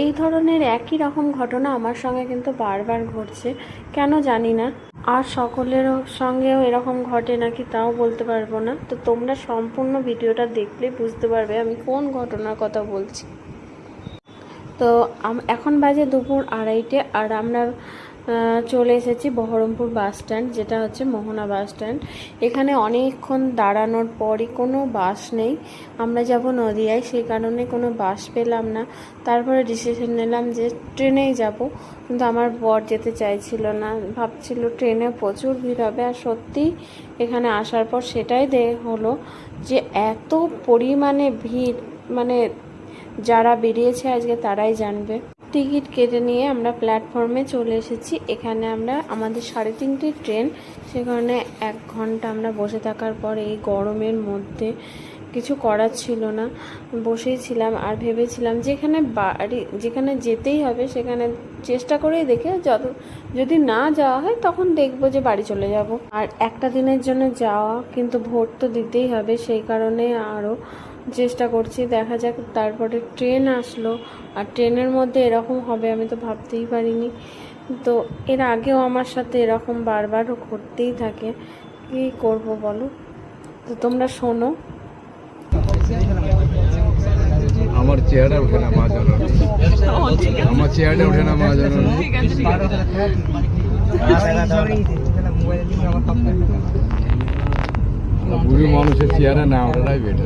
এই ধরনের একই রকম ঘটনা আমার সঙ্গে কিন্তু বারবার ঘটছে, কেন জানি না। আর সকলের সঙ্গেও এরকম ঘটে নাকি তাও বলতে পারবো না। তো তোমরা সম্পূর্ণ ভিডিওটা দেখলে বুঝতে পারবে আমি কোন ঘটনার কথা বলছি। তো এখন বাজে দুপুর 2:30, আর আমরা চলে এসেছি বহরমপুর বাস স্ট্যান্ড, যেটা হচ্ছে মোহনা বাস স্ট্যান্ড। এখানে অনেকক্ষণ দাঁড়ানোর পরই কোনো বাস নেই। আমরা যাব নদিয়ায়, সেই কারণে কোনো বাস পেলাম না। তারপরে ডিসিশন নিলাম যে ট্রেনেই যাব, কিন্তু আমার বর যেতে চাইছিল না, ভাবছিল ট্রেনে প্রচুর ভিড় হবে। আর সত্যিই এখানে আসার পর সেটাই হলো যে এত পরিমাণে ভিড়, মানে যারা বেরিয়েছে আজকে তারাই জানবে। টিকিট কেটে নিয়ে আমরা প্ল্যাটফর্মে চলে এসেছি। এখানে আমরা আমাদের 3:30 ট্রেন, সেখানে 1 ঘন্টা আমরা বসে থাকার পর এই গরমের মধ্যে কিছু করার ছিল না, বসেই ছিলাম। আর ভেবেছিলাম যেখানে যেতেই হবে সেখানে চেষ্টা করেই দেখে যদি না যাওয়া হয় তখন দেখবো যে বাড়ি চলে যাব। আর একটা দিনের জন্য যাওয়া, কিন্তু ভোট তো দিতেই হবে, সেই কারণে আরও চেষ্টা করছি, দেখা যাক। তারপরে ট্রেন আসলো, আর ট্রেনের মধ্যে এরকম হবে আমি তো ভাবতেই পারিনি। তো এর আগেও আমার সাথে এরকম বারবার ঘটতেই থাকে, কী করব বলো। তো তোমরা শোনো। আমার চেহারা ওঠে না মা জননী, আমার চেহারা ওঠে না মা জননী। বুড়ি মানুষের চেহারা না ওঠাটাই বেটার।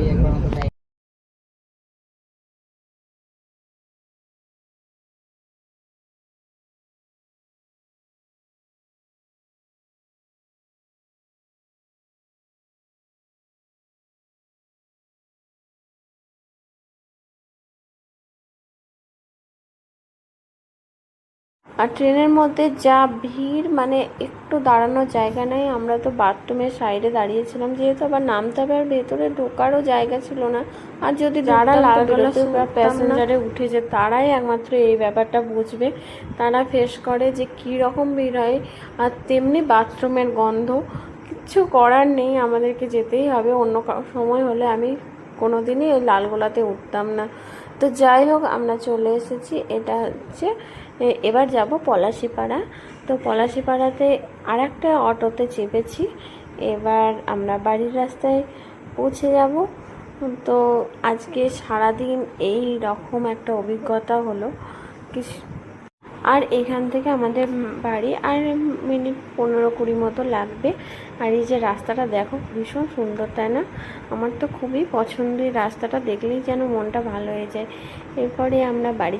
আর ট্রেনের মধ্যে যা ভিড়, মানে একটু দাঁড়ানোর জায়গা নেই। আমরা তো বাথরুমের সাইডে দাঁড়িয়েছিলাম, যেহেতু আবার নামতে হবে, আর ভেতরে ঢোকারও জায়গা ছিল না। আর যদি যারা লালগোলা প্যাসেঞ্জারে উঠেছে তারাই একমাত্র এই ব্যাপারটা বুঝবে, তারা ফেস করে যে কী রকম ভিড় হয়। আর তেমনি বাথরুমের গন্ধ, কিচ্ছু করার নেই, আমাদেরকে যেতেই হবে। অন্য সময় হলে আমি কোনোদিনই ওই লালগোলাতে উঠতাম না। তো যাই হোক, আমরা চলে এসেছি। এটা হচ্ছে এবার যাব পলাশিপাড়া। তো পলাশিপাড়াতে আর একটা অটোতে চেপেছি। এবার আমরা বাড়ির রাস্তায় পৌঁছে যাব। তো আজকে সারাদিন এই রকম একটা অভিজ্ঞতা হলো। আর এখান থেকে আমাদের বাড়ি আর মিনিট 15-20 মতো লাগবে। আর এই যে রাস্তাটা দেখো, ভীষণ সুন্দর, তাই না? আমার তো খুবই পছন্দের, রাস্তাটা দেখলেই যেন মনটা ভালো হয়ে যায়। এরপরে আমরা বাড়ি